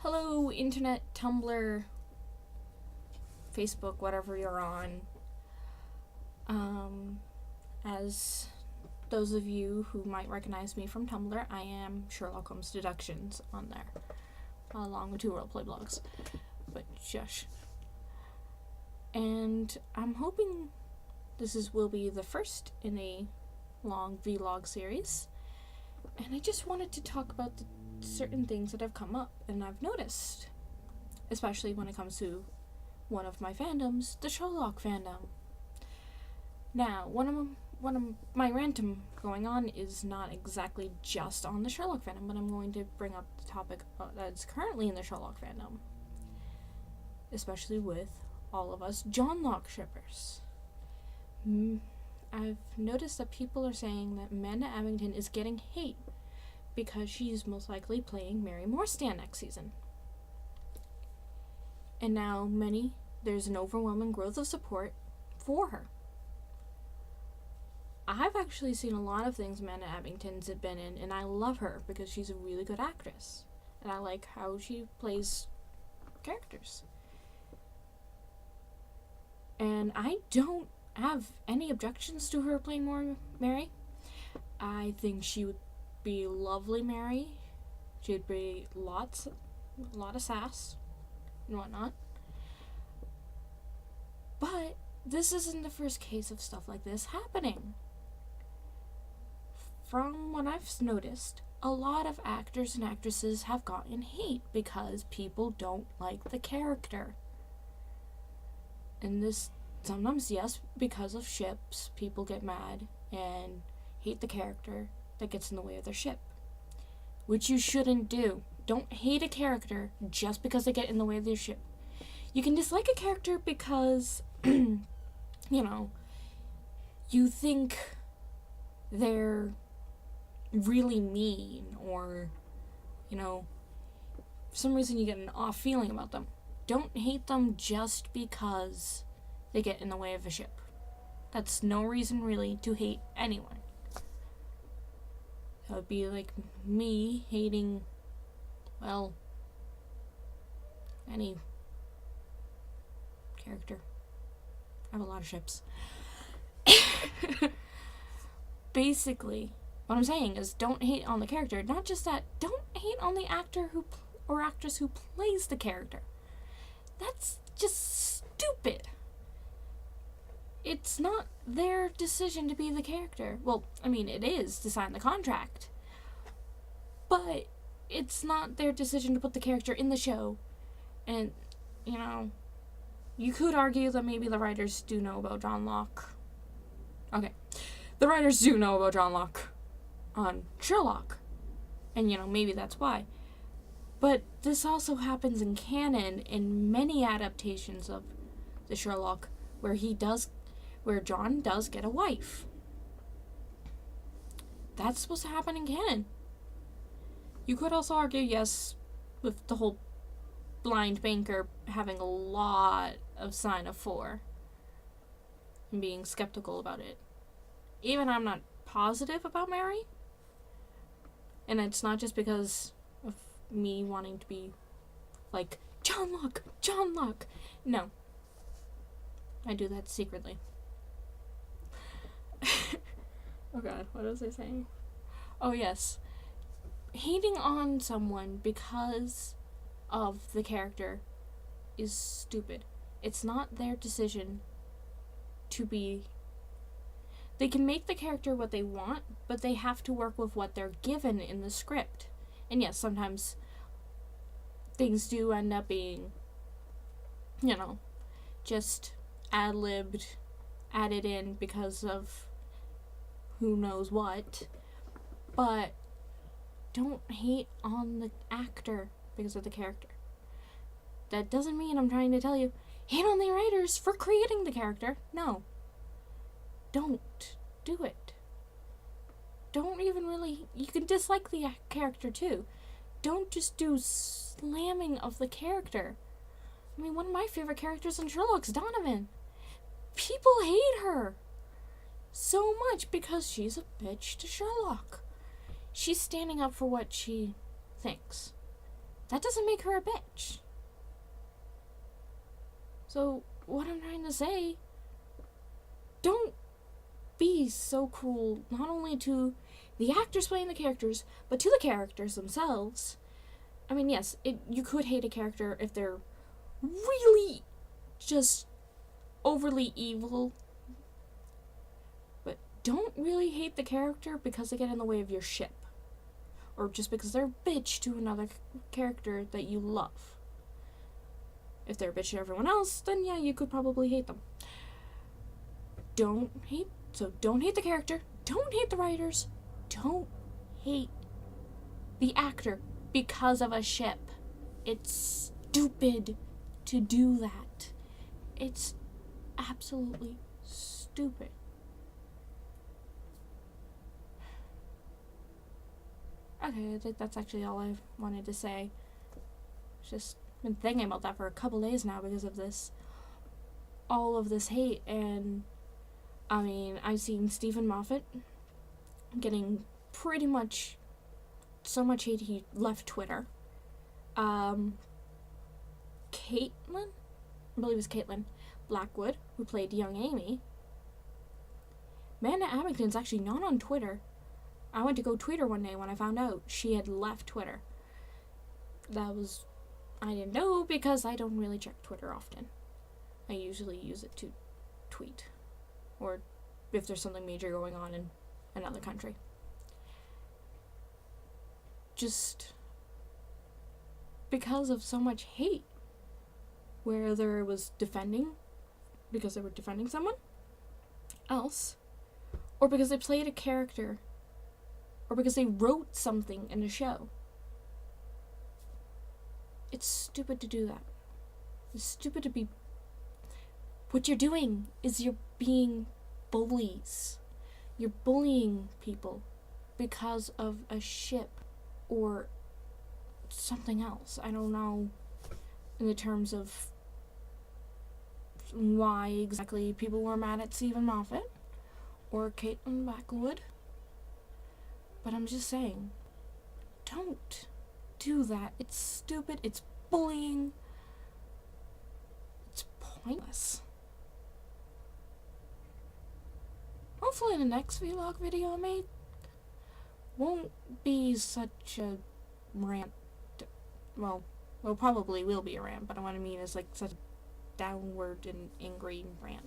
Hello, internet, Tumblr, Facebook, whatever you're on. As those of you who might recognize me from Tumblr, I am Sherlock Holmes Deductions on there, along with 2 roleplay blogs. But shush. And I'm hoping will be the first in a long vlog series. And I just wanted to talk about the certain things that have come up and I've noticed, especially when it comes to one of my fandoms, the Sherlock fandom. Now, one of my rant going on is not exactly just on the Sherlock fandom, but I'm going to bring up the topic that's currently in the Sherlock fandom, especially with all of us John Locke shippers. I've noticed that people are saying that Amanda Abington is getting hate because she's most likely playing Mary Morstand next season. And now there's an overwhelming growth of support for her. I've actually seen a lot of things Amanda Abington's been in, and I love her because she's a really good actress. And I like how she plays characters. And I don't have any objections to her playing more Mary. I think she would be lovely Mary. She'd be a lot of sass and whatnot. But this isn't the first case of stuff like this happening. From what I've noticed, a lot of actors and actresses have gotten hate because people don't like the character. And this sometimes, yes, because of ships, people get mad and hate the character that gets in the way of their ship. Which you shouldn't do. Don't hate a character just because they get in the way of their ship. You can dislike a character because, you think they're really mean or, for some reason you get an off feeling about them. Don't hate them just because they get in the way of a ship. That's no reason really to hate anyone. That would be like me hating, any character. I have a lot of ships. Basically, what I'm saying is don't hate on the character. Not just that, don't hate on the actor or actress who plays the character. That's just stupid. It's not their decision to be the character. Well, it is to sign the contract. But it's not their decision to put the character in the show. And, you could argue that maybe the writers do know about John Locke. Okay. The writers do know about John Locke on Sherlock. And, maybe that's why. But this also happens in canon in many adaptations of the Sherlock where John does get a wife. That's supposed to happen in canon. You could also argue, yes, with the whole blind banker having a lot of sign of 4 and being skeptical about it. Even I'm not positive about Mary. And it's not just because of me wanting to be like, John Locke. No. I do that secretly. Oh god, what was I saying? Oh yes. Hating on someone because of the character is stupid. It's not their decision to be... They can make the character what they want, but they have to work with what they're given in the script. And yes, sometimes things do end up being, just ad-libbed, added in because of who knows what. But don't hate on the actor because of the character. That doesn't mean I'm trying to tell you, hate on the writers for creating the character. No. Don't do it. Don't even really... You can dislike the character too. Don't just do slamming of the character. One of my favorite characters in Sherlock's Donovan. People hate her so much because she's a bitch to Sherlock. She's standing up for what she thinks. that doesn't make her a bitch. So, what I'm trying to say, don't be so cruel, not only to the actors playing the characters, but to the characters themselves. I mean, yes, you could hate a character if they're really just overly evil, but don't really hate the character because they get in the way of your ship, or just because they're a bitch to another character that you love. If they're a bitch to everyone else, then yeah, you could probably hate them. Don't hate the character, don't hate the writers, don't hate the actor because of a ship. It's stupid to do that. It's absolutely stupid. Okay, I think that's actually all I wanted to say. Just been thinking about that for a couple days now because of this, all of this hate. And I mean, I've seen Stephen Moffat getting pretty much so much hate he left Twitter. Caitlin, I believe it was Caitlin Blackwood, who played young Amy. Amanda Abington's actually not on Twitter. I went to go tweet her one day when I found out she had left Twitter. I didn't know because I don't really check Twitter often. I usually use it to tweet, or if there's something major going on in another country. Just because of so much hate, whether it was because they were defending someone else, or because they played a character, or because they wrote something in a show. It's stupid to do that. It's stupid to be... What you're doing is you're being bullies. You're bullying people because of a ship or something else. I don't know in the terms of why exactly people were mad at Stephen Moffat or Caitlin Blackwood. But I'm just saying, don't do that. It's stupid. It's bullying. It's pointless. Hopefully the next vlog video I make won't be such a rant. Well, probably will be a rant, but what I mean is like such a downward and angry rant.